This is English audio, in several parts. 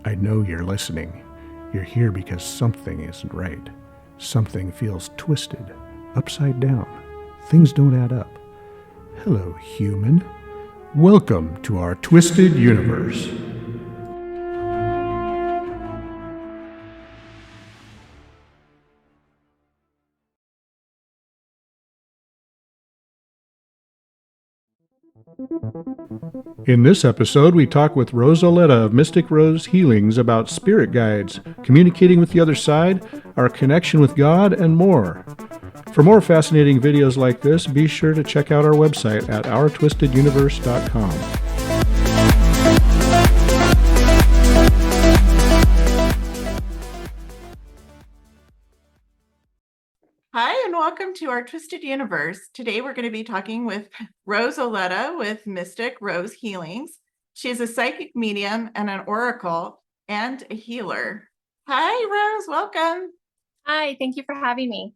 I know you're listening. You're here because something isn't right. Something feels twisted, upside down. Things don't add up. Hello, human. Welcome to our twisted universe. In this episode, we talk with Rose Oletta of Mystic Rose Healings about spirit guides, communicating with the other side, our connection with God, and more. For more fascinating videos like this, be sure to check out our website at ourtwisteduniverse.com. Hi, and welcome to our Twisted Universe. Today we're going to be talking with Rose Oletta with Mystic Rose Healings. She's a psychic medium and an oracle and a healer. Hi, Rose. Welcome. Hi, thank you for having me.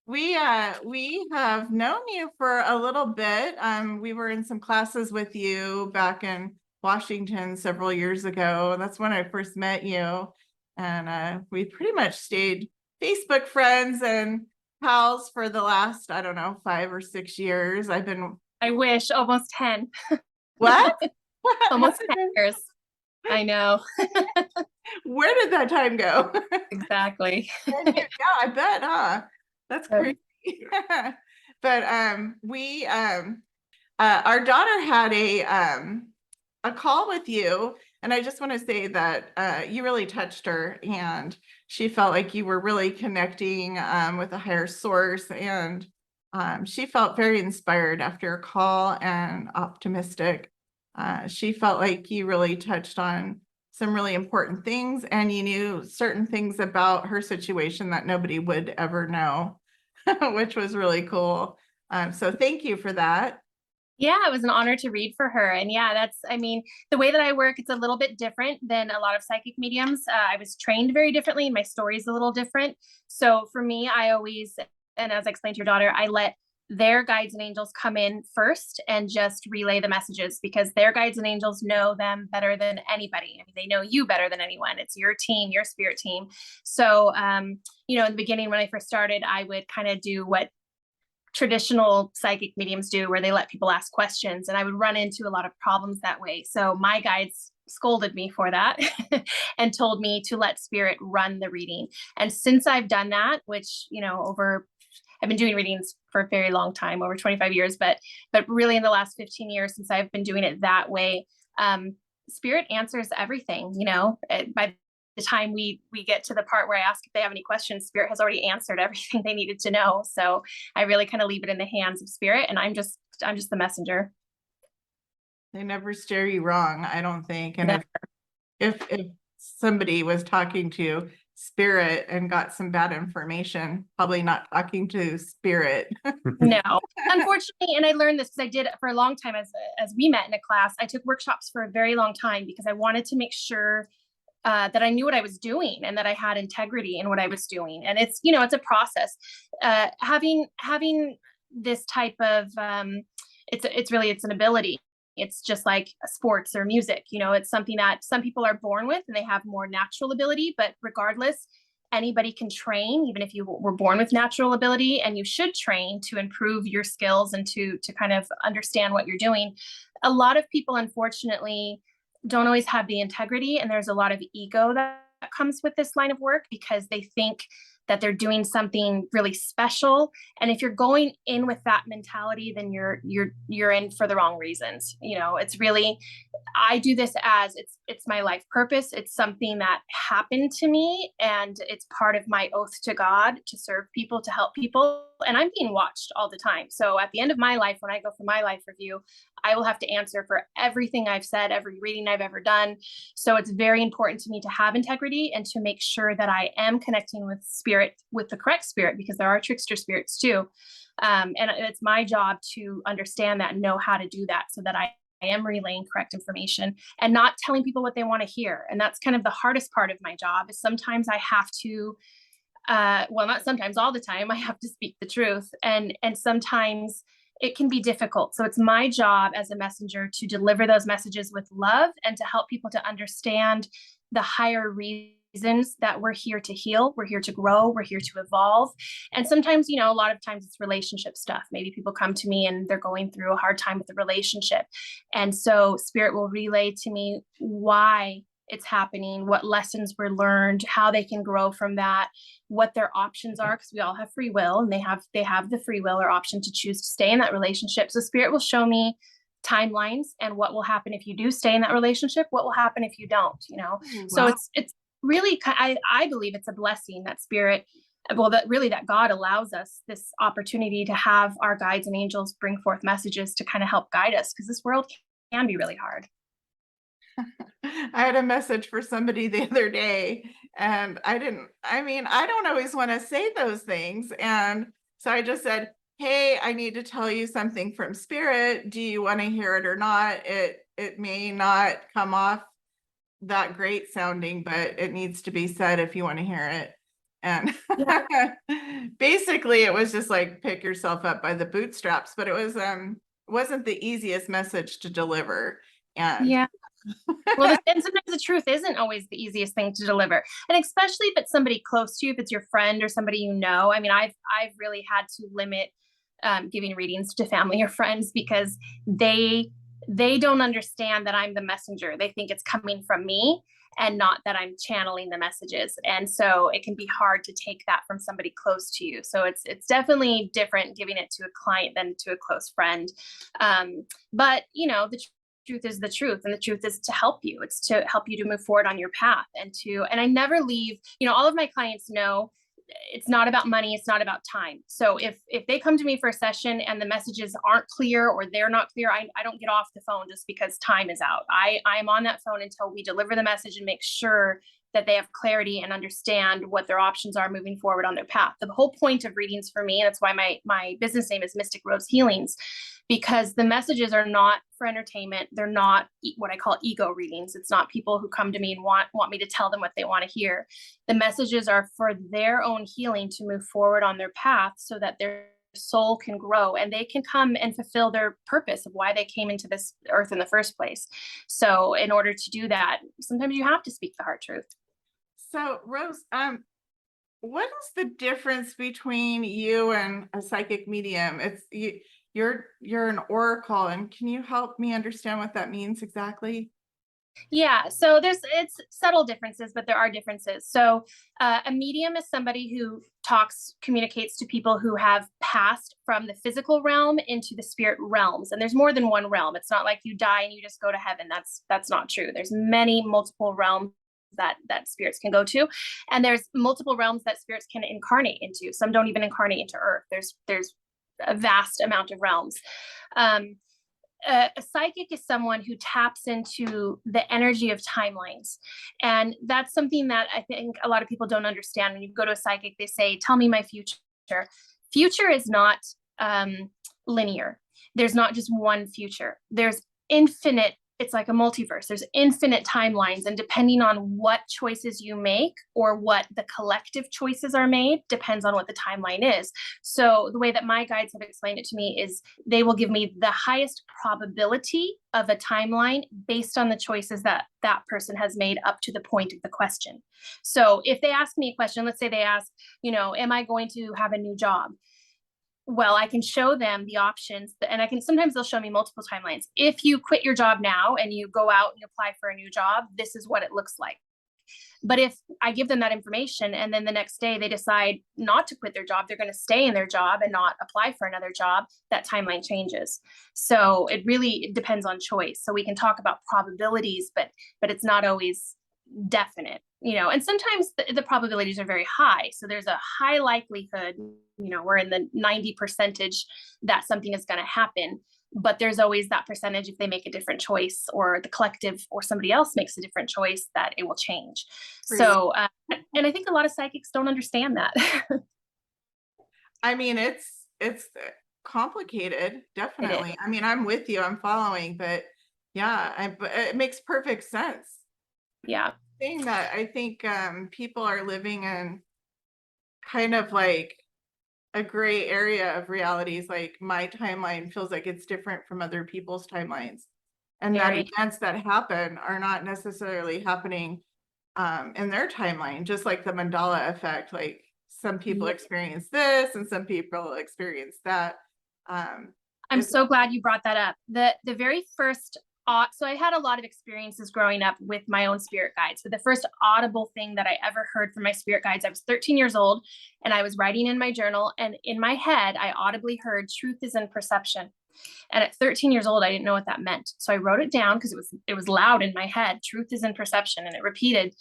We have known you for a little bit. We were in some classes with you back in Washington several years ago. That's when I first met you, and we pretty much stayed Facebook friends and pals for the last, 5 or 6 years. I wish, almost 10. What? Almost 10 years. I know. Where did that time go? Exactly. Yeah, I bet, huh? That's crazy. But our daughter had a call with you, and I just want to say that you really touched her, and she felt like you were really connecting with a higher source, and she felt very inspired after your call and optimistic. She felt like you really touched on some really important things, and you knew certain things about her situation that nobody would ever know, which was really cool. So thank you for that. Yeah, it was an honor to read for her. And yeah, the way that I work, it's a little bit different than a lot of psychic mediums. I was trained very differently, and my story is a little different. So for me, and as I explained to your daughter, I let their guides and angels come in first and just relay the messages, because their guides and angels know them better than anybody. I mean, they know you better than anyone. It's your team, your spirit team. So, in the beginning, when I first started, I would kind of do what traditional psychic mediums do, where they let people ask questions, and I would run into a lot of problems that way. So my guides scolded me for that and told me to let spirit run the reading. And since I've done that, which, I've been doing readings for a very long time, over 25 years, but really in the last 15 years, since I've been doing it that way, spirit answers everything. By the time we get to the part where I ask if they have any questions, spirit has already answered everything they needed to know. So I really kind of leave it in the hands of spirit, and I'm just the messenger. They never steer you wrong, I don't think. And if somebody was talking to spirit and got some bad information, probably not talking to spirit. No, unfortunately. And I learned this because I did it for a long time. As we met in a class, I took workshops for a very long time because I wanted to make sure that I knew what I was doing and that I had integrity in what I was doing. And it's a process. Having this type of, it's an ability. It's just like sports or music. It's something that some people are born with and they have more natural ability, but regardless, anybody can train, even if you were born with natural ability, and you should train to improve your skills and to kind of understand what you're doing. A lot of people, unfortunately, don't always have the integrity, and there's a lot of ego that comes with this line of work because they think that they're doing something really special. And if you're going in with that mentality, then you're in for the wrong reasons. It's really, I do this as it's my life purpose. It's something that happened to me, and it's part of my oath to God to serve people, to help people. And I'm being watched all the time. So at the end of my life, when I go for my life review, I will have to answer for everything I've said, every reading I've ever done. So it's very important to me to have integrity and to make sure that I am connecting with spirit, with the correct spirit, because there are trickster spirits too. And it's my job to understand that and know how to do that so that I am relaying correct information and not telling people what they want to hear. And that's kind of the hardest part of my job, is sometimes I have to, not sometimes, all the time, I have to speak the truth. And sometimes it can be difficult. So it's my job as a messenger to deliver those messages with love and to help people to understand the higher reasons that we're here to heal, we're here to grow, we're here to evolve. And sometimes, you know, a lot of times it's relationship stuff. Maybe people come to me and they're going through a hard time with the relationship. And so Spirit will relay to me why it's happening, what lessons were learned, how they can grow from that, what their options are, because we all have free will, and they have the free will or option to choose to stay in that relationship. So Spirit will show me timelines and what will happen if you do stay in that relationship, what will happen if you don't, you know. Wow. So it's really, I believe it's a blessing that Spirit, well, that God allows us this opportunity to have our guides and angels bring forth messages to kind of help guide us, because this world can be really hard. I had a message for somebody the other day, and I don't always want to say those things. And so I just said, hey, I need to tell you something from Spirit. Do you want to hear it or not? It may not come off that great sounding, but it needs to be said if you want to hear it. And basically it was just like, pick yourself up by the bootstraps, but it was wasn't the easiest message to deliver. And yeah. Well, and sometimes the truth isn't always the easiest thing to deliver, and especially if it's somebody close to you, if it's your friend or somebody you know. I mean, I've really had to limit giving readings to family or friends, because they don't understand that I'm the messenger. They think it's coming from me and not that I'm channeling the messages, and so it can be hard to take that from somebody close to you. So it's definitely different giving it to a client than to a close friend. But you know, the truth is the truth, and the truth is to help you. It's to help you to move forward on your path, and I never leave, you know, all of my clients know it's not about money, it's not about time. So if they come to me for a session and the messages aren't clear or they're not clear, I don't get off the phone just because time is out. I'm on that phone until we deliver the message and make sure that they have clarity and understand what their options are moving forward on their path. The whole point of readings for me, and that's why my business name is Mystic Rose Healings, because the messages are not for entertainment. They're not what I call ego readings. It's not people who come to me and want me to tell them what they want to hear. The messages are for their own healing to move forward on their path so that their soul can grow and they can come and fulfill their purpose of why they came into this earth in the first place. So in order to do that, sometimes you have to speak the heart truth. So Rose, what is the difference between you and a psychic medium? You're an oracle, and can you help me understand what that means exactly? Yeah, so it's subtle differences, but there are differences. So a medium is somebody who communicates to people who have passed from the physical realm into the spirit realms. And there's more than one realm. It's not like you die and you just go to heaven. That's not true. There's multiple realms that spirits can go to, and there's multiple realms that spirits can incarnate into. Some don't even incarnate into earth. There's a vast amount of realms. A psychic is someone who taps into the energy of timelines, and that's something that I think a lot of people don't understand. When you go to a psychic, they say, tell me my future. Future is not linear. There's not just one future. There's infinite. It's like a multiverse. There's infinite timelines, and depending on what choices you make or what the collective choices are made depends on what the timeline is. So the way that my guides have explained it to me is they will give me the highest probability of a timeline based on the choices that person has made up to the point of the question. So if they ask me a question, let's say they ask, am I going to have a new job? Well, I can show them the options, and sometimes they'll show me multiple timelines. If you quit your job now and you go out and apply for a new job, this is what it looks like. But if I give them that information and then the next day they decide not to quit their job, they're going to stay in their job and not apply for another job, that timeline changes. So it really depends on choice. So we can talk about probabilities, but it's not always definite, and sometimes the probabilities are very high. So there's a high likelihood, we're in the 90% that something is going to happen, but there's always that percentage if they make a different choice or the collective or somebody else makes a different choice that it will change. So, and I think a lot of psychics don't understand that. I mean, it's complicated, definitely. I mean, I'm with you, I'm following, but yeah, it makes perfect sense. Yeah. Thing that I think people are living in kind of like a gray area of realities. Like my timeline feels like it's different from other people's timelines. And that Very. events that happen are not necessarily happening in their timeline, just like the mandala effect. Like some people Yeah. experience this and some people experience that. I'm It's so glad you brought that up. The very first so I had a lot of experiences growing up with my own spirit guides. So the first audible thing that I ever heard from my spirit guides, I was 13 years old and I was writing in my journal, and in my head, I audibly heard truth is in perception. And at 13 years old, I didn't know what that meant. So I wrote it down because it was loud in my head. Truth is in perception, and it repeated.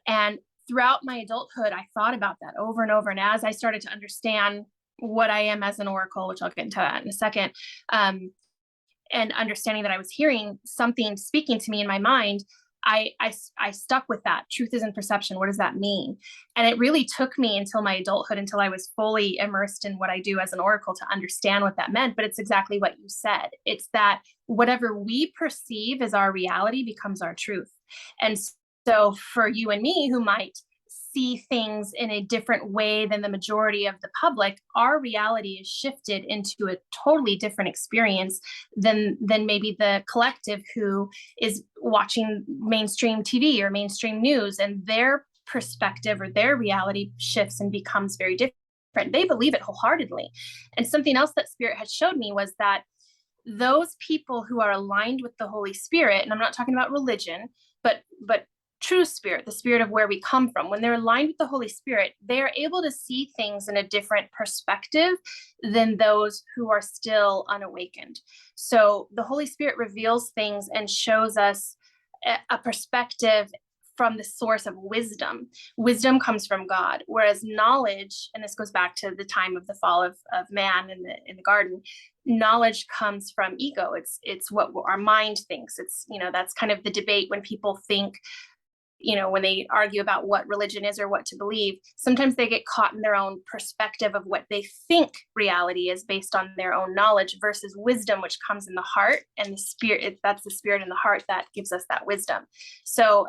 And throughout my adulthood, I thought about that over and over. And as I started to understand what I am as an oracle, which I'll get into that in a second, and understanding that I was hearing something speaking to me in my mind, I stuck with that. Truth is in perception. What does that mean? And it really took me until my adulthood, until I was fully immersed in what I do as an oracle, to understand what that meant. But it's exactly what you said. It's that whatever we perceive as our reality becomes our truth. And so for you and me, who might see things in a different way than the majority of the public, our reality is shifted into a totally different experience than maybe the collective who is watching mainstream TV or mainstream news, and their perspective or their reality shifts and becomes very different. They believe it wholeheartedly. And something else that Spirit had showed me was that those people who are aligned with the Holy Spirit, and I'm not talking about religion, but true spirit, the spirit of where we come from, when they're aligned with the Holy Spirit, they are able to see things in a different perspective than those who are still unawakened. So the Holy Spirit reveals things and shows us a perspective from the source of wisdom. Wisdom comes from God, whereas knowledge, and this goes back to the time of the fall of man in the garden, knowledge comes from ego. It's what our mind thinks. It's, that's kind of the debate when people think, when they argue about what religion is or what to believe, sometimes they get caught in their own perspective of what they think reality is based on their own knowledge, versus wisdom, which comes in the heart, and the spirit, that's the spirit in the heart that gives us that wisdom. So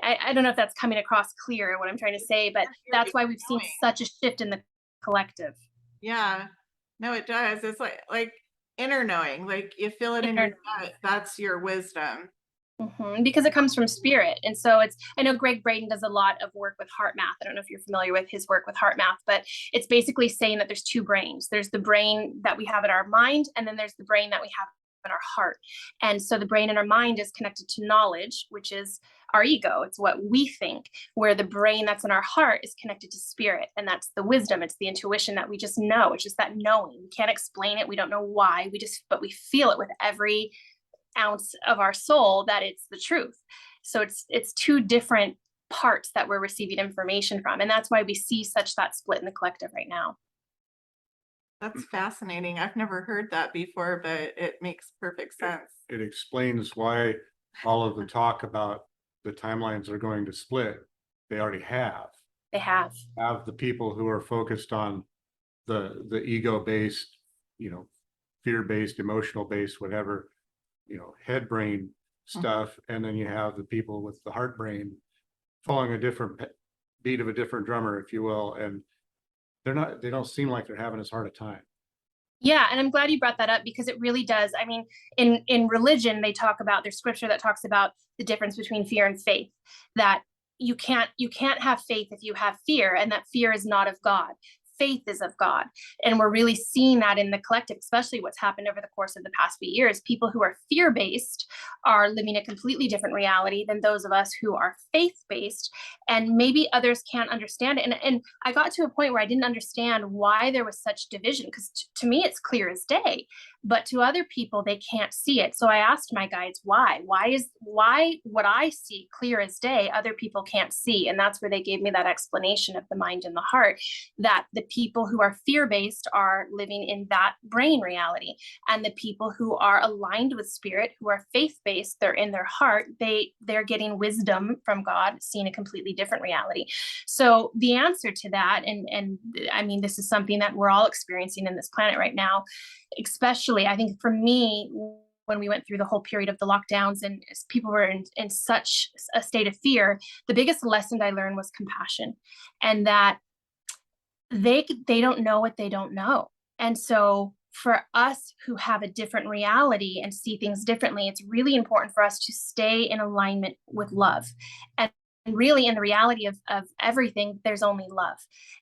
I don't know if that's coming across clear what I'm trying to say, but that's why we've seen such a shift in the collective. Yeah, no, it does. It's like inner knowing, like you feel it in your gut. That's your wisdom. Mm-hmm. Because it comes from spirit. And so I know Greg Braden does a lot of work with heart math. I don't know if you're familiar with his work with heart math, but it's basically saying that there's two brains. There's the brain that we have in our mind, and then there's the brain that we have in our heart. And so the brain in our mind is connected to knowledge, which is our ego. It's what we think, where the brain that's in our heart is connected to spirit. And that's the wisdom. It's the intuition that we just know. It's just that knowing. We can't explain it. We don't know why. But we feel it with every ounce of our soul that it's the truth. So it's two different parts that we're receiving information from. And that's why we see such that split in the collective right now. That's fascinating. I've never heard that before, but it makes perfect sense. It explains why all of the talk about the timelines are going to split. They already have. They have the people who are focused on the ego-based, fear-based, emotional-based, whatever, head brain stuff. And then you have the people with the heart brain following a different beat of a different drummer, if you will. And they don't seem like they're having as hard a time. Yeah. And I'm glad you brought that up, because it really does. I mean, in religion, they talk about, there's scripture that talks about the difference between fear and faith, that you can't have faith if you have fear, and that fear is not of God. Faith is of God. And we're really seeing that in the collective, especially what's happened over the course of the past few years. People who are fear-based are living a completely different reality than those of us who are faith-based. And maybe others can't understand it. And I got to a point where I didn't understand why there was such division, because to me, it's clear as day. But to other people, they can't see it. So I asked my guides, why what I see clear as day, other people can't see? And that's where they gave me that explanation of the mind and the heart, that the people who are fear-based are living in that brain reality. And the people who are aligned with spirit, who are faith-based, they're in their heart, they're getting wisdom from God, seeing a completely different reality. So the answer to that, and I mean, this is something that we're all experiencing in this planet right now, especially, I think for me, when we went through the whole period of the lockdowns and people were in such a state of fear, the biggest lesson I learned was compassion. And that they don't know what they don't know. And so for us who have a different reality and see things differently, it's really important for us to stay in alignment with love. And really, in the reality of everything, there's only love.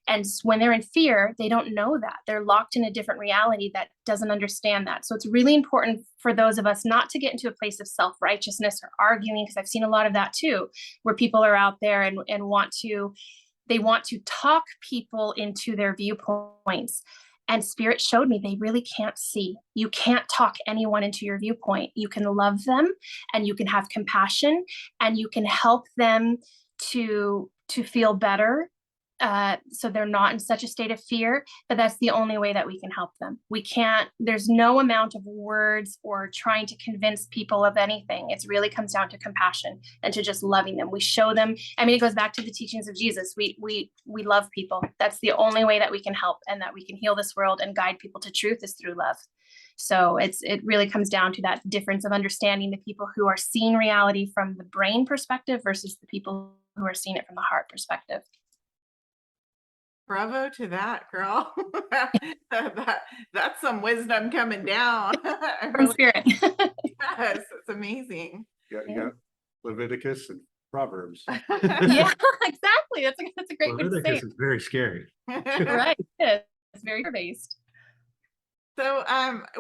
And when they're in fear, they don't know that. They're locked in a different reality that doesn't understand that. So it's really important for those of us not to get into a place of self-righteousness or arguing, because I've seen a lot of that too, where people are out there and they want to talk people into their viewpoints. And Spirit showed me they really can't see. You can't talk anyone into your viewpoint. You can love them and you can have compassion and you can help them to feel better. So they're not in such a state of fear, but that's the only way that we can help them. We can't, there's no amount of words or trying to convince people of anything. It really comes down to compassion and to just loving them. We show them, I mean, it goes back to the teachings of Jesus. We love people. That's the only way that we can help and that we can heal this world and guide people to truth is through love. So it really comes down to that difference of understanding the people who are seeing reality from the brain perspective versus the people who are seeing it from the heart perspective. Bravo to that, girl. That's some wisdom coming down. From Spirit. Yes, it's amazing. Yeah, you got Leviticus and Proverbs. Yeah, exactly. That's a great way to say Leviticus it. is very scary. Right. It's very based. So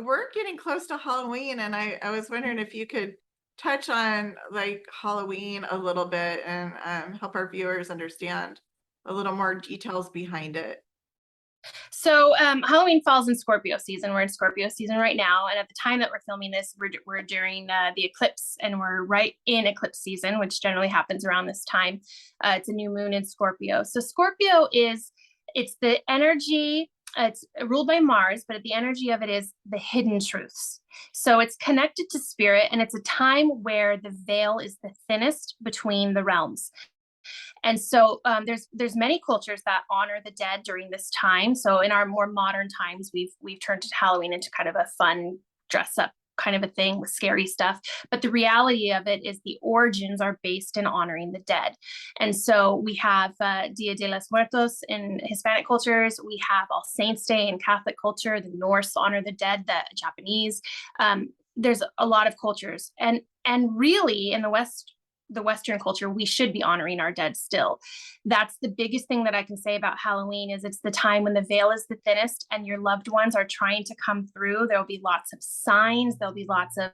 we're getting close to Halloween, and I was wondering if you could touch on like Halloween a little bit and help our viewers understand a little more details behind it. So Halloween falls in Scorpio season. We're in Scorpio season right now. And at the time that we're filming this, we're during the eclipse and we're right in eclipse season, which generally happens around this time. It's a new moon in Scorpio. So Scorpio it's the energy, it's ruled by Mars, but the energy of it is the hidden truths. So it's connected to spirit and it's a time where the veil is the thinnest between the realms. And so there's many cultures that honor the dead during this time. So in our more modern times, we've turned Halloween into kind of a fun dress up kind of a thing with scary stuff. But the reality of it is the origins are based in honoring the dead. And so we have Dia de los Muertos in Hispanic cultures. We have All Saints Day in Catholic culture. The Norse honor the dead, the Japanese. There's a lot of cultures. And really in the Western culture, we should be honoring our dead still. That's the biggest thing that I can say about Halloween is it's the time when the veil is the thinnest and your loved ones are trying to come through. There'll be lots of signs. There'll be lots of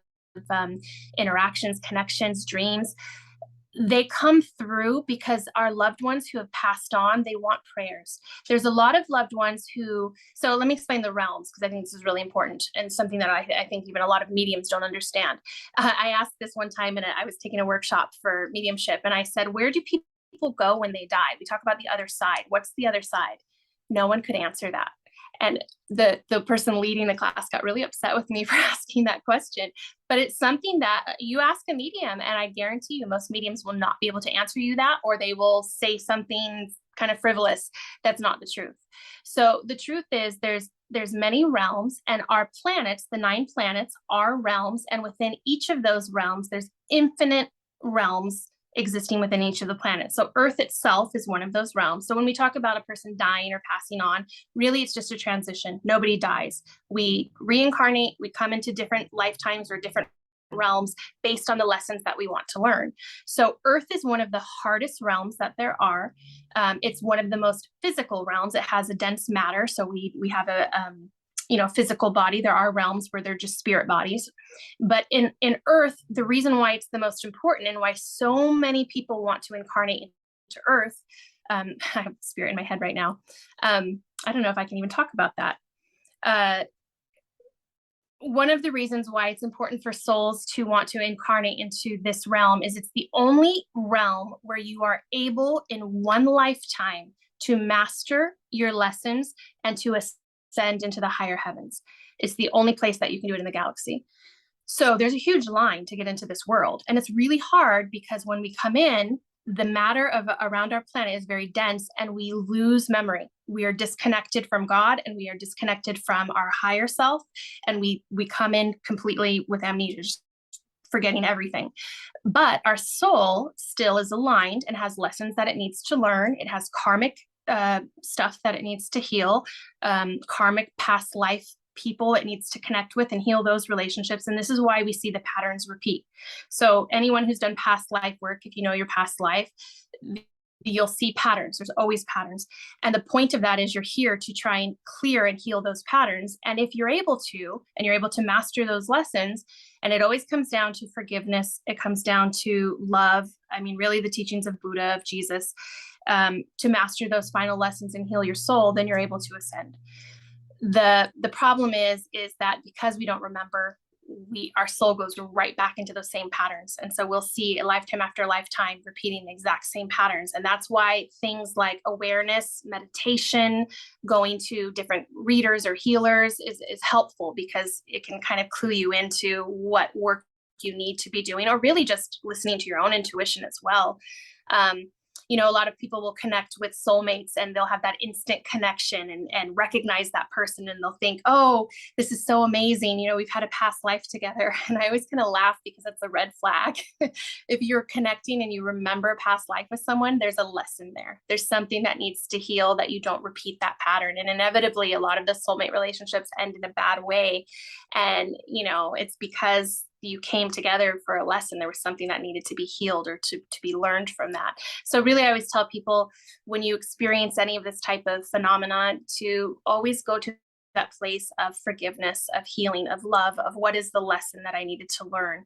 interactions, connections, dreams. They come through because our loved ones who have passed on, they want prayers. There's a lot of loved ones so let me explain the realms because I think this is really important and something that I think even a lot of mediums don't understand. I asked this one time and I was taking a workshop for mediumship and I said, where do people go when they die? We talk about the other side. What's the other side? No one could answer that. And the person leading the class got really upset with me for asking that question. But it's something that you ask a medium, and I guarantee you most mediums will not be able to answer you that, or they will say something kind of frivolous that's not the truth. So the truth is there's many realms, and our planets, the 9 planets, are realms. And within each of those realms, there's infinite realms existing within each of the planets. So Earth itself is one of those realms. So when we talk about a person dying or passing on, really it's just a transition. Nobody dies. We reincarnate, we come into different lifetimes or different realms based on the lessons that we want to learn. So Earth is one of the hardest realms that there are. It's one of the most physical realms. It has a dense matter. So we have a physical body. There are realms where they're just spirit bodies. But in Earth, the reason why it's the most important and why so many people want to incarnate into Earth, I have spirit in my head right now. I don't know if I can even talk about that. One of the reasons why it's important for souls to want to incarnate into this realm is it's the only realm where you are able in one lifetime to master your lessons and to ascend into the higher heavens. It's the only place that you can do it in the galaxy. So there's a huge line to get into this world. And it's really hard because when we come in, the matter around our planet is very dense and we lose memory. We are disconnected from God and we are disconnected from our higher self. And we come in completely with amnesia, just forgetting everything. But our soul still is aligned and has lessons that it needs to learn. It has karmic stuff that it needs to heal, karmic past life people it needs to connect with and heal those relationships. And this is why we see the patterns repeat. So anyone who's done past life work, if you know your past life, you'll see patterns. There's always patterns. And the point of that is you're here to try and clear and heal those patterns. And if you're able to, and you're able to master those lessons, and it always comes down to forgiveness, it comes down to love. I mean, really the teachings of Buddha, of Jesus, to master those final lessons and heal your soul, then you're able to ascend. The problem is that because we don't remember, our soul goes right back into those same patterns. And so we'll see a lifetime after lifetime repeating the exact same patterns. And that's why things like awareness, meditation, going to different readers or healers is helpful, because it can kind of clue you into what work you need to be doing, or really just listening to your own intuition as well. A lot of people will connect with soulmates and they'll have that instant connection and recognize that person, and they'll think, oh, this is so amazing. We've had a past life together. And I always kind of laugh because that's a red flag. If you're connecting and you remember past life with someone, there's a lesson there. There's something that needs to heal, that you don't repeat that pattern. And inevitably, a lot of the soulmate relationships end in a bad way. And, it's because you came together for a lesson. There was something that needed to be healed or to be learned from that. So really, I always tell people, when you experience any of this type of phenomenon, to always go to that place of forgiveness, of healing, of love, of what is the lesson that I needed to learn.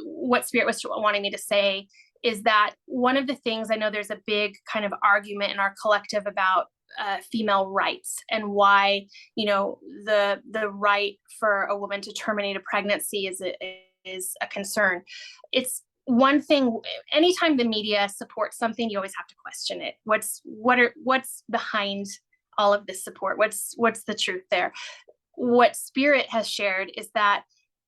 What Spirit was wanting me to say is that one of the things, I know there's a big kind of argument in our collective about female rights, and why the right for a woman to terminate a pregnancy is a concern. It's one thing. Anytime the media supports something, you always have to question it. What's behind all of this support? What's the truth there? What Spirit has shared is that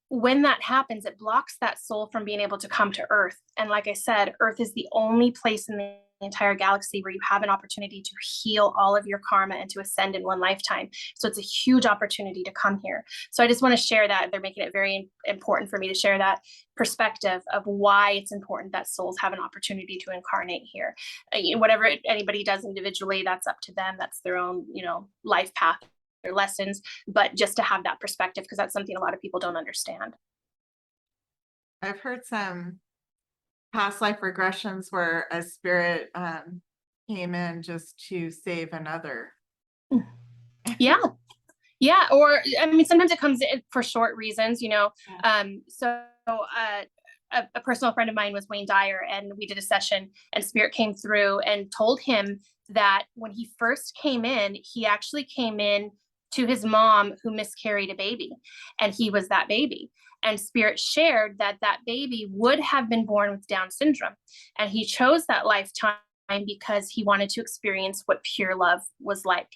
when that happens, it blocks that soul from being able to come to Earth. And like I said, Earth is the only place in the entire galaxy where you have an opportunity to heal all of your karma and to ascend in one lifetime. So it's a huge opportunity to come here. So I just want to share that. They're making it very important for me to share that perspective of why it's important that souls have an opportunity to incarnate here. Whatever anybody does individually, that's up to them. That's their own, life path, their lessons, but just to have that perspective, because that's something a lot of people don't understand. I've heard some past life regressions where a spirit came in just to save another. Yeah. Or sometimes it comes in for short reasons, a personal friend of mine was Wayne Dyer, and we did a session, and Spirit came through and told him that when he first came in, he actually came in to his mom who miscarried a baby, and he was that baby. And Spirit shared that baby would have been born with Down syndrome. And he chose that lifetime because he wanted to experience what pure love was like.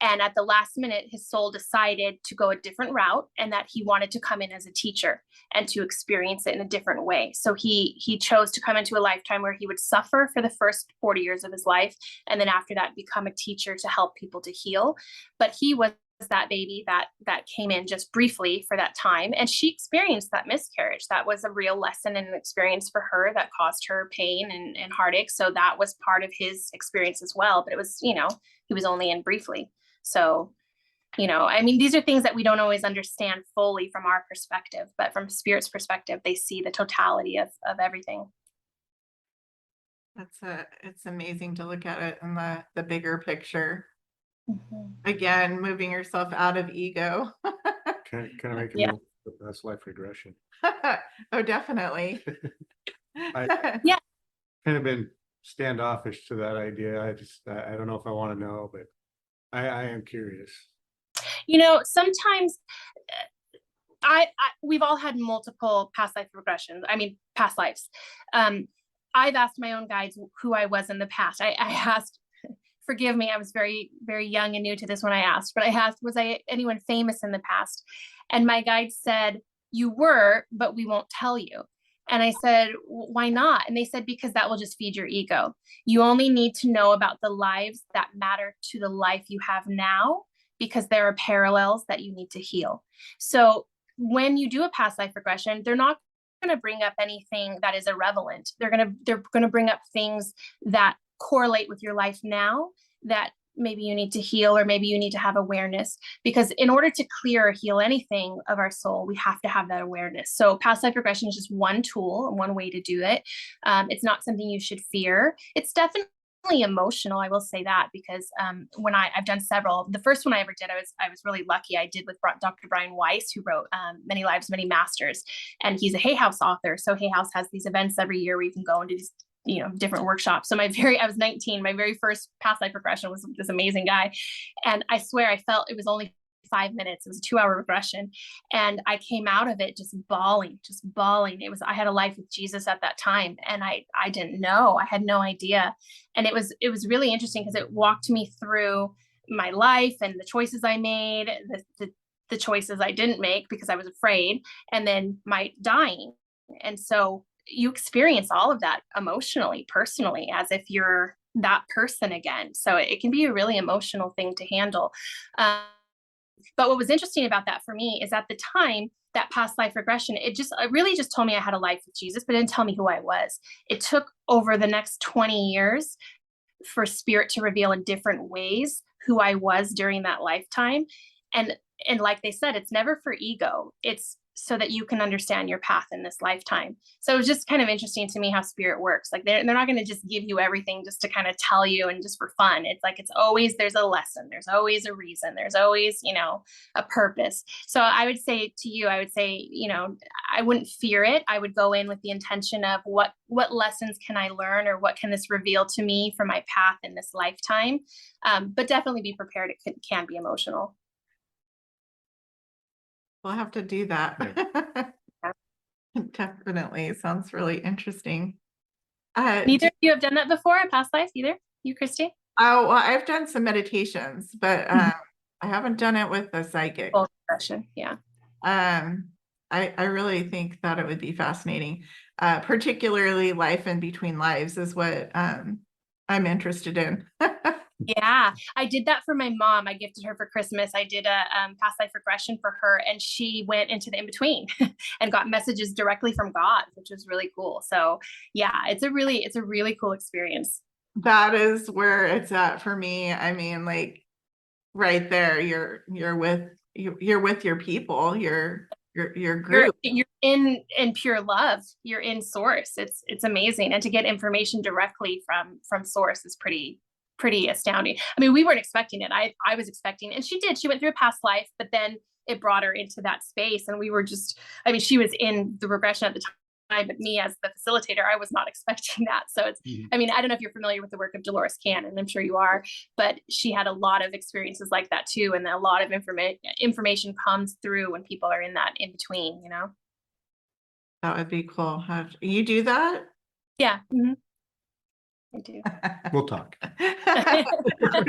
And at the last minute, his soul decided to go a different route, and that he wanted to come in as a teacher and to experience it in a different way. So he chose to come into a lifetime where he would suffer for the first 40 years of his life, and then after that become a teacher to help people to heal. But he was that baby that came in just briefly for that time, and she experienced that miscarriage. That was a real lesson and an experience for her that caused her pain and heartache. So that was part of his experience as well, but it was, he was only in briefly. So, these are things that we don't always understand fully from our perspective, but from Spirit's perspective, they see the totality of everything. It's amazing to look at it in the bigger picture. Mm-hmm. Again, moving yourself out of ego. Can I make a move for past life regression? Oh, definitely. Kind of been standoffish to that idea. I don't know if I want to know, but I am curious. Sometimes we've all had multiple past life regressions. Past lives. I've asked my own guides who I was in the past. I asked, forgive me, I was very, very young and new to this when I asked, but I asked, was I anyone famous in the past? And my guide said, you were, but we won't tell you. And I said, why not? And they said, because that will just feed your ego. You only need to know about the lives that matter to the life you have now, because there are parallels that you need to heal. So when you do a past life regression, they're not going to bring up anything that is irrelevant. They're going to bring up things that correlate with your life now that maybe you need to heal, or maybe you need to have awareness, because in order to clear or heal anything of our soul, we have to have that awareness. So past life regression is just one tool and one way to do it. It's not something you should fear. It's definitely emotional, I will say that, because when I've done several. The first one I ever did, I was really lucky. I did with Dr. Brian Weiss, who wrote Many Lives, Many Masters, and he's a Hay House author. So Hay House has these events every year where you can go and do these, you know, different workshops. So I was 19. My very first past life regression was this amazing guy, and I swear I felt it was only 5 minutes. It was a 2-hour regression. And I came out of it just bawling. I had a life with Jesus at that time. And I didn't know, I had no idea. And it was really interesting because it walked me through my life and the choices I made, the choices I didn't make because I was afraid, and then my dying. And so you experience all of that emotionally, personally, as if you're that person again. So it can be a really emotional thing to handle. But what was interesting about that for me is at the time, that past life regression, it really just told me I had a life with Jesus, but it didn't tell me who I was. It took over the next 20 years for spirit to reveal in different ways who I was during that lifetime. And like they said, it's never for ego. It's so that you can understand your path in this lifetime. So it was just kind of interesting to me how spirit works. Like they're not going to just give you everything just to kind of tell you and just for fun. It's like, there's a lesson. There's always a reason. There's always, you know, a purpose. So I would say, you know, I wouldn't fear it. I would go in with the intention of what lessons can I learn, or what can this reveal to me for my path in this lifetime? But definitely be prepared. It can be emotional. We'll have to do that. Yeah. Definitely. Sounds really interesting. Neither of you have done that before, a past life, either? You, Christy? Oh, well, I've done some meditations, but I haven't done it with a psychic. Full regression, yeah. I really think that it would be fascinating. Particularly life in between lives is what I'm interested in. Yeah, I did that for my mom. I gifted her for Christmas. I did a past life regression for her, and she went into the in-between and got messages directly from God, which was really cool. So yeah, it's a really cool experience. That is where it's at for me. I mean, like right there, you're with your people, your group. You're in pure love. You're in source. It's amazing. And to get information directly from source is pretty astounding. I mean, we weren't expecting it. I was expecting, and she went through a past life, but then it brought her into that space. And we were she was in the regression at the time, but me as the facilitator, I was not expecting that. So it's, I mean, I don't know if you're familiar with the work of Dolores Cannon, I'm sure you are, but she had a lot of experiences like that too. And a lot of information comes through when people are in that in between, you know? That would be cool. You do that? Yeah. Mm-hmm. I do. We'll talk. For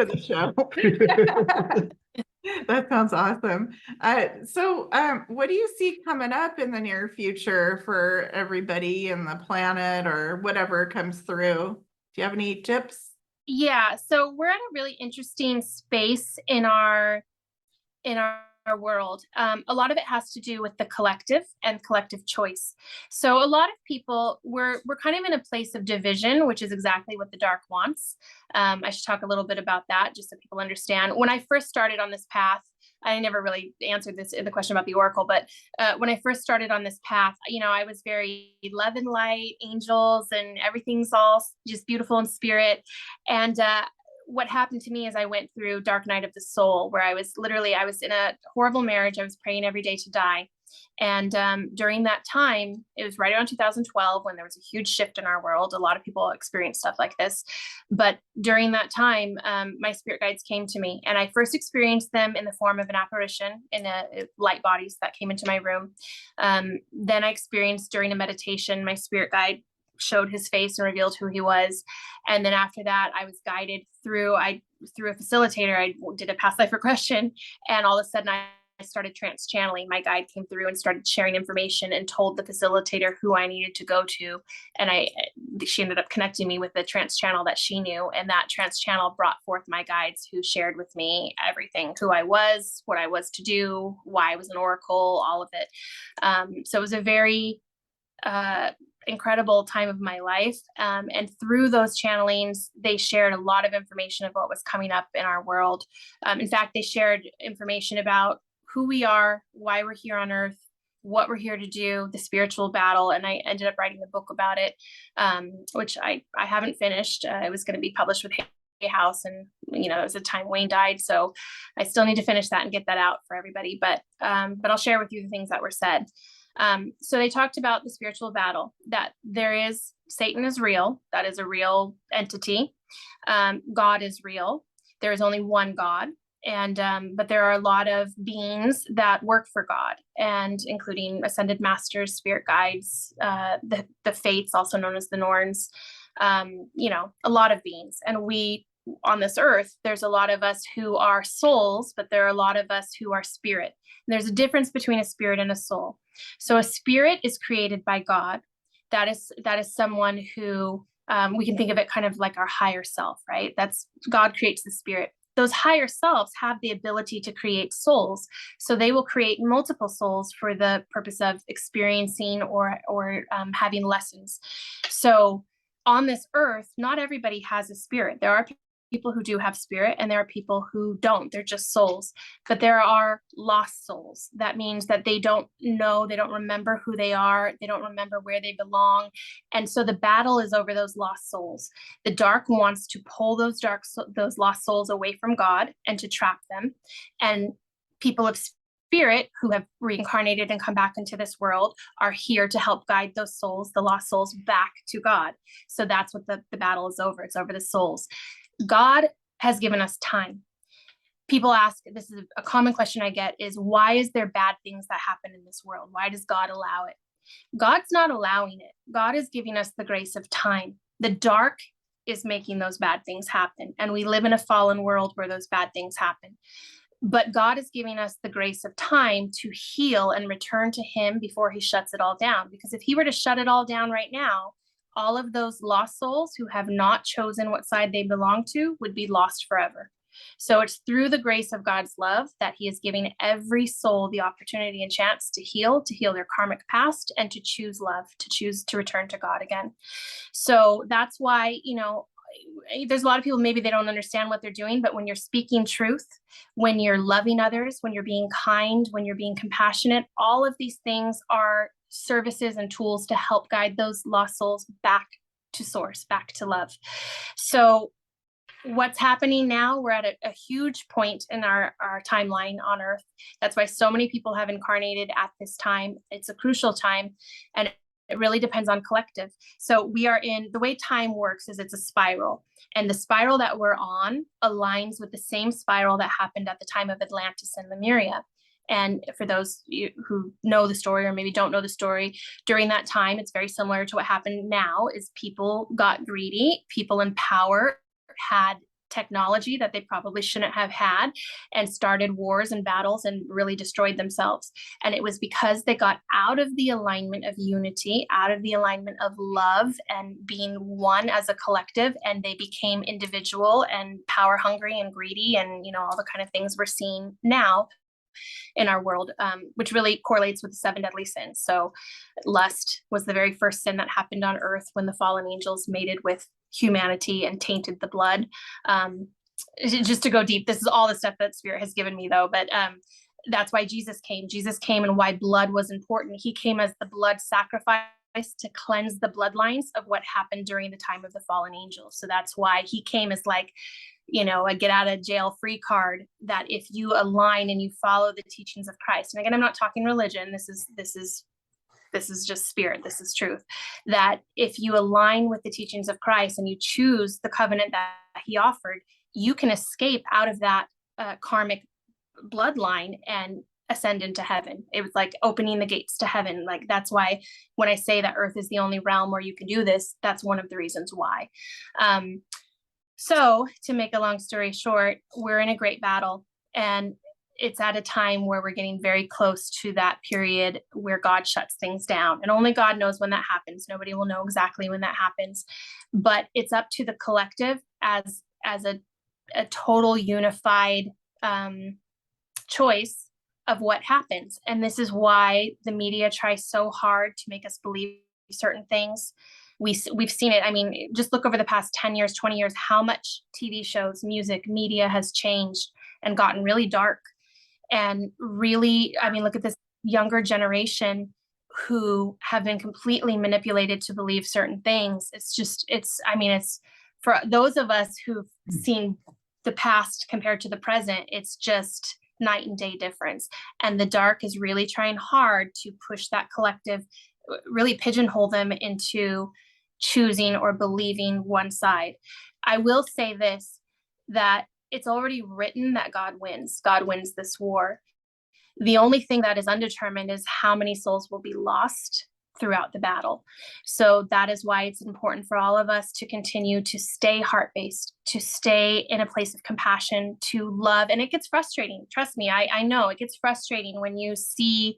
the show. That sounds awesome. So what do you see coming up in the near future for everybody in the planet, or whatever comes through? Do you have any tips? Yeah, so we're at a really interesting space in our world. A lot of it has to do with the collective and collective choice. So a lot of people, we're kind of in a place of division, which is exactly what the dark wants. I should talk a little bit about that just so people understand. When I first started on this path, I never really answered the question about the oracle, but when I first started on this path, you know, I was very love and light, angels, and everything's all just beautiful in spirit. And what happened to me is I went through dark night of the soul, where I was in a horrible marriage. I was praying every day to die. And during that time, it was right around 2012 when there was a huge shift in our world. A lot of people experience stuff like this. But during that time, my spirit guides came to me, and I first experienced them in the form of an apparition in light bodies that came into my room. Then I experienced during a meditation, my spirit guide showed his face and revealed who he was. And then after that, I was guided through a facilitator. I did a past life regression, and all of a sudden I started trance channeling. My guide came through and started sharing information and told the facilitator who I needed to go to. And she ended up connecting me with the trance channel that she knew. And that trance channel brought forth my guides, who shared with me everything, who I was, what I was to do, why I was an oracle, all of it. So it was a very incredible time of my life. And through those channelings, they shared a lot of information of what was coming up in our world. In fact, they shared information about who we are, why we're here on earth, what we're here to do, the spiritual battle. And I ended up writing a book about it, which I haven't finished. It was going to be published with Hay House, and it was the time Wayne died, so I still need to finish that and get that out for everybody. But I'll share with you the things that were said. So they talked about the spiritual battle, that Satan is real. That is a real entity. God is real. There is only one God. But there are a lot of beings that work for God, and including ascended masters, spirit guides, the fates, also known as the Norns, a lot of beings. And we, on this earth, there's a lot of us who are souls, but there are a lot of us who are spirit. And there's a difference between a spirit and a soul. So a spirit is created by God. That is someone who, we can think of it kind of like our higher self, right? That's God creates the spirit. Those higher selves have the ability to create souls. So they will create multiple souls for the purpose of experiencing or having lessons. So on this earth, not everybody has a spirit. There are people who do have spirit, and there are people who don't. They're just souls. But there are lost souls. That means that they don't know, they don't remember who they are, they don't remember where they belong. And so the battle is over those lost souls. The dark wants to pull those lost souls away from God and to trap them. And people of spirit who have reincarnated and come back into this world are here to help guide those souls, the lost souls, back to God. So that's what the battle is over. It's over the souls. God has given us time. People ask, this is a common question I get, is why is there bad things that happen in this world? Why does God allow it? God's not allowing it. God is giving us the grace of time. The dark is making those bad things happen. And we live in a fallen world where those bad things happen. But God is giving us the grace of time to heal and return to him before he shuts it all down. Because if he were to shut it all down right now, all of those lost souls who have not chosen what side they belong to would be lost forever. So it's through the grace of God's love that he is giving every soul the opportunity and chance to heal their karmic past, and to choose love, to choose to return to God again. So that's why, there's a lot of people, maybe they don't understand what they're doing, but when you're speaking truth, when you're loving others, when you're being kind, when you're being compassionate, all of these things are services and tools to help guide those lost souls back to source, back to love. So what's happening now, we're at a huge point in our timeline on earth. That's why so many people have incarnated at this time. It's a crucial time, and it really depends on collective. So we are the way time works is it's a spiral, and the spiral that we're on aligns with the same spiral that happened at the time of Atlantis and Lemuria. And for those who know the story or maybe don't know the story, during that time, it's very similar to what happened now, is people got greedy, people in power had technology that they probably shouldn't have had, and started wars and battles and really destroyed themselves. And it was because they got out of the alignment of unity, out of the alignment of love and being one as a collective, and they became individual and power hungry and greedy, and all the kind of things we're seeing now in our world, which really correlates with the 7 deadly sins. So lust was the very first sin that happened on earth when the fallen angels mated with humanity and tainted the blood. Just to go deep, this is all the stuff that Spirit has given me though, but that's why Jesus came. Jesus came, and why blood was important. He came as the blood sacrifice to cleanse the bloodlines of what happened during the time of the fallen angels. So that's why he came as like, a get out of jail free card, that if you align and you follow the teachings of Christ, and again, I'm not talking religion, this is just spirit, this is truth, that if you align with the teachings of Christ and you choose the covenant that he offered, you can escape out of that karmic bloodline and ascend into heaven. It was like opening the gates to heaven. Like, that's why when I say that earth is the only realm where you can do this, that's one of the reasons why. So to make a long story short, we're in a great battle, and it's at a time where we're getting very close to that period where God shuts things down, and only God knows when that happens. Nobody will know exactly when that happens, but it's up to the collective as a total unified choice of what happens. And this is why the media tries so hard to make us believe certain things. We've seen it. I mean, just look over the past 10 years, 20 years, how much TV shows, music, media has changed and gotten really dark. And really, I mean, look at this younger generation who have been completely manipulated to believe certain things. It's for those of us who've seen the past compared to the present, it's just night and day difference. And the dark is really trying hard to push that collective, really pigeonhole them into choosing or believing one side. I will say this, that it's already written that God wins. God wins this war. The only thing that is undetermined is how many souls will be lost throughout the battle. So that is why it's important for all of us to continue to stay heart-based, to stay in a place of compassion, to love. And it gets frustrating. Trust me, I know it gets frustrating when you see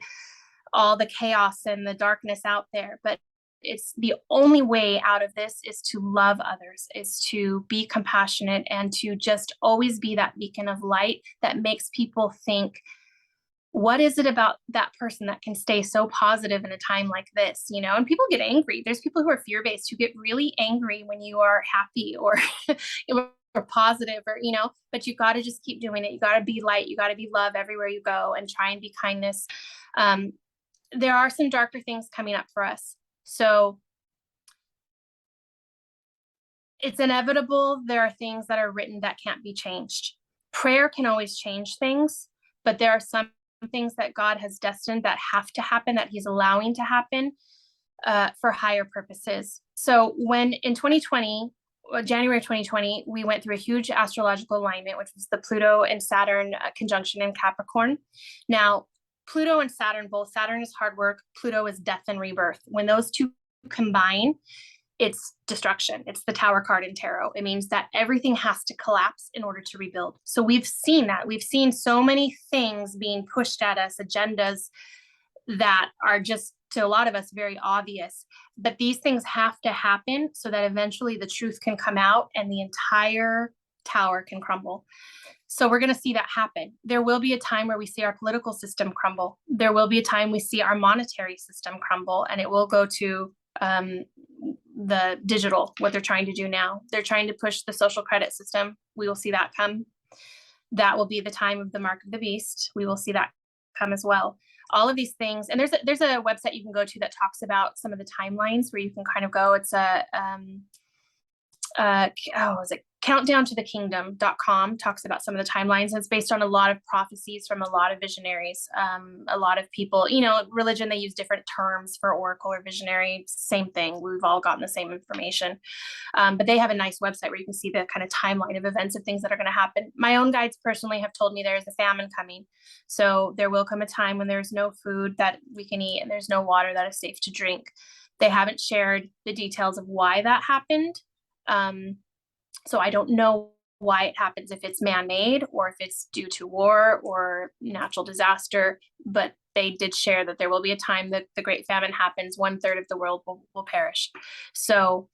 all the chaos and the darkness out there, but it's the only way out of this is to love others, is to be compassionate, and to just always be that beacon of light that makes people think, what is it about that person that can stay so positive in a time like this? And people get angry. There's people who are fear-based who get really angry when you are happy or or positive, but you got to just keep doing it. You got to be light. You got to be love everywhere you go, and try and be kindness. There are some darker things coming up for us. So it's inevitable. There are things that are written that can't be changed. Prayer can always change things, but there are some things that God has destined that have to happen, that he's allowing to happen for higher purposes. So when in 2020, January 2020, we went through a huge astrological alignment, which was the Pluto and Saturn conjunction in Capricorn. Now, Pluto and Saturn, both Saturn is hard work, Pluto is death and rebirth. When those two combine, it's destruction. It's the Tower card in tarot. It means that everything has to collapse in order to rebuild. So we've seen that. We've seen so many things being pushed at us, agendas that are just, to a lot of us, very obvious. But these things have to happen so that eventually the truth can come out and the entire tower can crumble. So we're going to see that happen. There will be a time where we see our political system crumble. There will be a time we see our monetary system crumble, and it will go to the digital, what they're trying to do now. They're trying to push the social credit system. We will see that come. That will be the time of the mark of the beast. We will see that come as well. All of these things. And there's a website you can go to that talks about some of the timelines where you can kind of go. It's countdowntothekingdom.com talks about some of the timelines. And it's based on a lot of prophecies from a lot of visionaries. A lot of people, religion, they use different terms for oracle or visionary, same thing. We've all gotten the same information. But they have a nice website where you can see the kind of timeline of events of things that are going to happen. My own guides personally have told me there's a famine coming. So there will come a time when there's no food that we can eat and there's no water that is safe to drink. They haven't shared the details of why that happened. So I don't know why it happens, if it's man-made or if it's due to war or natural disaster, but they did share that there will be a time that the Great Famine happens, 1/3 of the world will perish. So,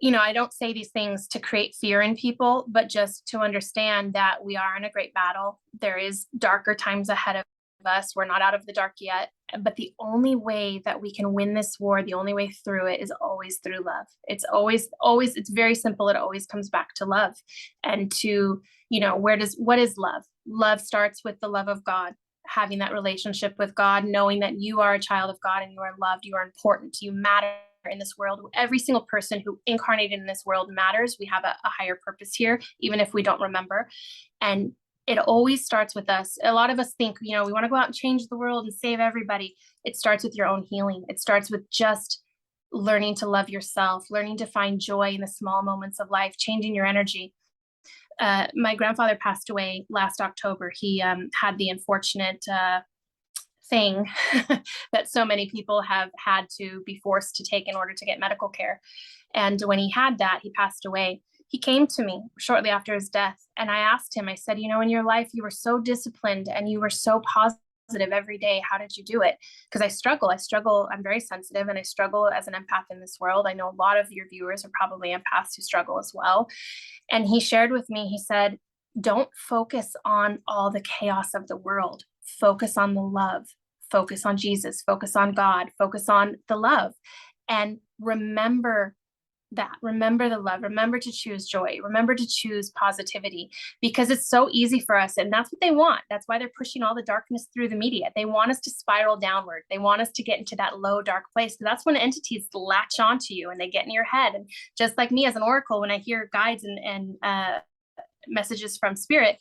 I don't say these things to create fear in people, but just to understand that we are in a great battle. There is darker times ahead of us. We're not out of the dark yet, but the only way that we can win this war, the only way through it, is always through love. It's always, it's very simple. It always comes back to love. And to, what is love? Love starts with the love of God, having that relationship with God, knowing that you are a child of God and you are loved, you are important, you matter in this world. Every single person who incarnated in this world matters. We have a higher purpose here, even if we don't remember. And it always starts with us. A lot of us think, we want to go out and change the world and save everybody. It starts with your own healing. It starts with just learning to love yourself, learning to find joy in the small moments of life, changing your energy. My grandfather passed away last October. He had the unfortunate thing that so many people have had to be forced to take in order to get medical care. And when he had that, he passed away. He came to me shortly after his death, and I asked him, I said, in your life, you were so disciplined and you were so positive every day. How did you do it? Because I struggle. I'm very sensitive and I struggle as an empath in this world. I know a lot of your viewers are probably empaths who struggle as well. And he shared with me, he said, don't focus on all the chaos of the world. Focus on the love. Focus on Jesus. Focus on God. Focus on the love. and remember that. Remember the love. Remember to choose joy. Remember to choose positivity, because it's so easy for us. And that's what they want. That's why they're pushing all the darkness through the media. They want us to spiral downward. They want us to get into that low, dark place. So that's when entities latch onto you and they get in your head. And just like me as an oracle, when I hear guides and messages from spirit,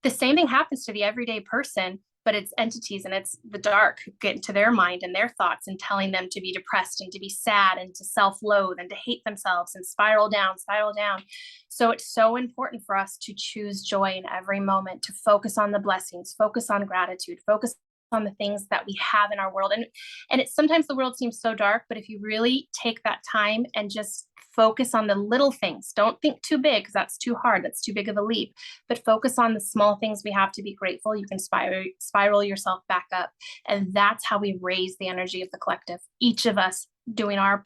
the same thing happens to the everyday person, but it's entities and it's the dark who get into their mind and their thoughts and telling them to be depressed and to be sad and to self-loathe and to hate themselves and spiral down, spiral down. So it's so important for us to choose joy in every moment, to focus on the blessings, focus on gratitude, focus on the things that we have in our world. And it's sometimes the world seems so dark, but if you really take that time and just focus on the little things, don't think too big, because that's too hard. That's too big of a leap, but focus on the small things we have to be grateful. You can spiral yourself back up. And that's how we raise the energy of the collective. Each of us doing our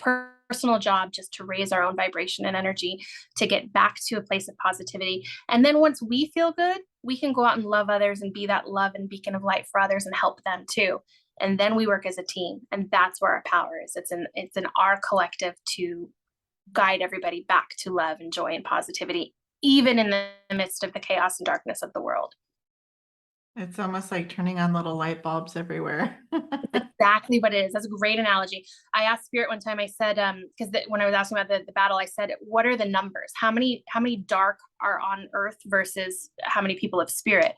personal job just to raise our own vibration and energy to get back to a place of positivity. And then once we feel good, we can go out and love others and be that love and beacon of light for others and help them too. And then we work as a team. And that's where our power is. It's in our collective to guide everybody back to love and joy and positivity, even in the midst of the chaos and darkness of the world. It's almost like turning on little light bulbs everywhere. Exactly what it is. That's a great analogy. I asked Spirit one time, I said, because when I was asking about the battle, I said, what are the numbers? How many dark are on earth versus how many people of spirit?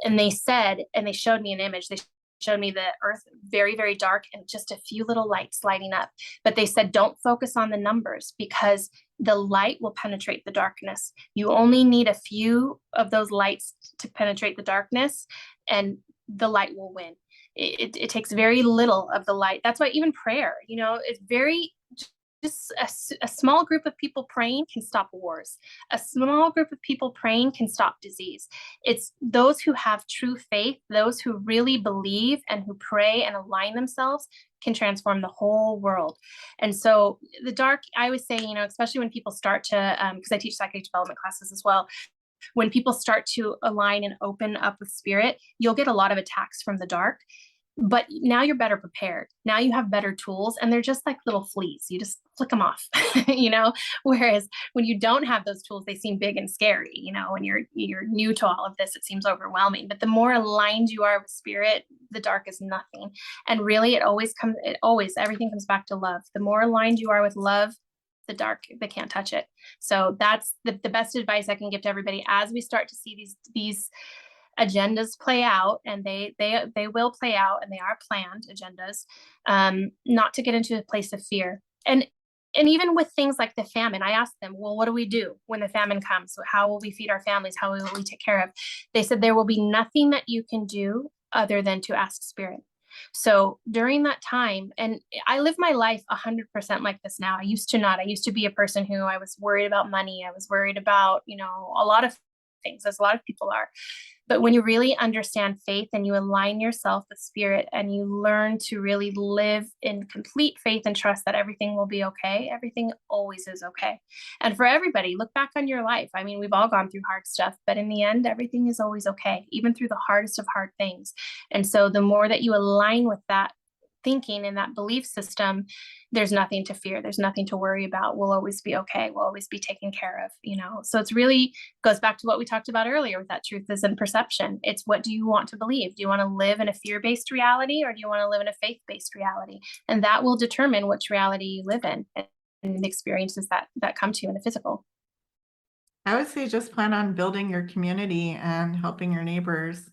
And they said, and they showed me an image. They showed me the earth very, very dark and just a few little lights lighting up. But they said, don't focus on the numbers, because the light will penetrate the darkness. You only need a few of those lights to penetrate the darkness, and the light will win. It takes very little of the light. That's why even prayer, it's very, just a small group of people praying can stop wars. A small group of people praying can stop disease. It's those who have true faith, those who really believe and who pray and align themselves can transform the whole world. And so the dark, I always say, especially when people start to, because I teach psychic development classes as well, when people start to align and open up with spirit, you'll get a lot of attacks from the dark. But now you're better prepared. Now you have better tools, and they're just like little fleas. You just flick them off, Whereas when you don't have those tools, they seem big and scary. When you're new to all of this, it seems overwhelming. But the more aligned you are with spirit, the dark is nothing. And really, everything comes back to love. The more aligned you are with love, the dark, they can't touch it. So that's the best advice I can give to everybody as we start to see these agendas play out, and they will play out, and they are planned agendas, not to get into a place of fear. And even with things like the famine, I asked them, well, what do we do when the famine comes? How will we feed our families? How will we take care of? They said there will be nothing that you can do other than to ask spirit. So during that time, and I live my life 100% like this now. I used to not. I used to be a person who I was worried about money. I was worried about, a lot of things, as a lot of people are. But when you really understand faith and you align yourself with spirit and you learn to really live in complete faith and trust that everything will be okay, everything always is okay. And for everybody, look back on your life. I mean, we've all gone through hard stuff, but in the end, everything is always okay, even through the hardest of hard things. And so the more that you align with that thinking and that belief system, there's nothing to fear. There's nothing to worry about. We'll always be okay. We'll always be taken care of, So it's really goes back to what we talked about earlier with that truth is in perception. It's what do you want to believe? Do you want to live in a fear-based reality, or do you want to live in a faith-based reality? And that will determine which reality you live in and the experiences that come to you in the physical. I would say just plan on building your community and helping your neighbors.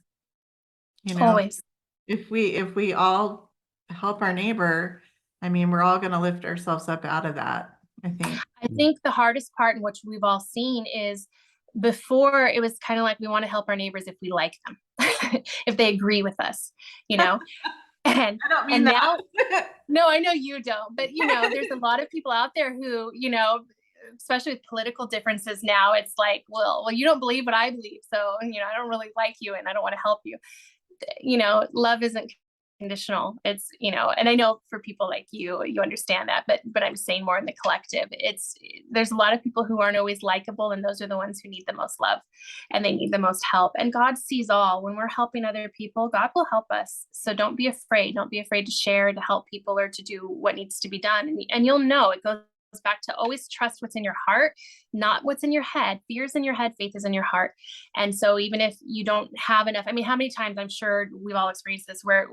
Always. If we all help our neighbor, I mean, we're all going to lift ourselves up out of that, I think. I think the hardest part, in which we've all seen, is before it was kind of like we want to help our neighbors if we like them, if they agree with us, And I don't mean that. Now, no, I know you don't, but there's a lot of people out there who, especially with political differences now, it's like, well, you don't believe what I believe. So, I don't really like you and I don't want to help you. Love isn't conditional. It's, and I know for people like you understand that, but I'm saying more in the collective. There's a lot of people who aren't always likable, and those are the ones who need the most love and they need the most help. And God sees all. When we're helping other people, God will help us. So don't be afraid. Don't be afraid to share, to help people, or to do what needs to be done. And you'll know. It goes back to always trust what's in your heart, not what's in your head. Fear's in your head, faith is in your heart. And so even if you don't have enough, I mean, how many times, I'm sure we've all experienced this, where,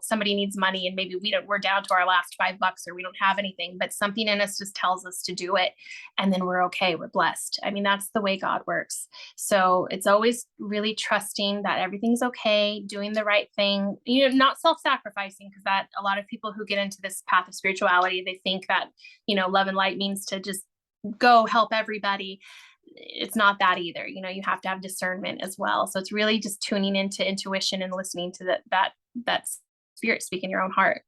somebody needs money and maybe we're down to our last $5 or we don't have anything, but something in us just tells us to do it. And then we're okay. We're blessed. I mean, that's the way God works. So it's always really trusting that everything's okay, doing the right thing, not self-sacrificing, because that a lot of people who get into this path of spirituality, they think that, love and light means to just go help everybody. It's not that either. You have to have discernment as well. So it's really just tuning into intuition and listening to that spirit speak in your own heart.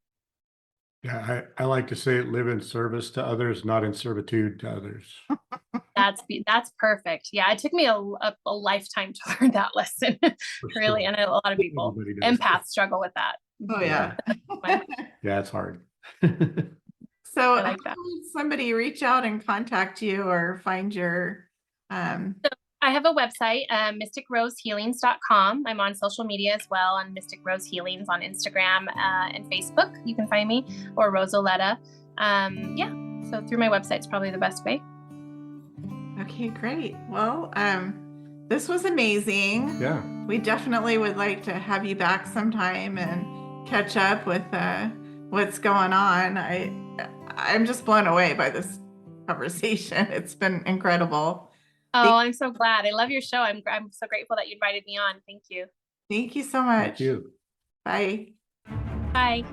Yeah, I like to say live in service to others, not in servitude to others. That's perfect. Yeah, it took me a lifetime to learn that lesson. Really, and a lot of people, empaths, struggle with that. Oh yeah. Yeah, it's hard. So I like that. how would somebody reach out and contact you or find your So I have a website, mysticrosehealings.com. I'm on social media as well, on Mystic Rose Healings on Instagram and Facebook. You can find me, or Rose Oletta. So through my website is probably the best way. Okay, great. Well, this was amazing. Yeah. We definitely would like to have you back sometime and catch up with what's going on. I'm just blown away by this conversation. It's been incredible. Oh, I'm so glad. I love your show. I'm so grateful that you invited me on. Thank you. Thank you so much. Thank you. Bye. Bye.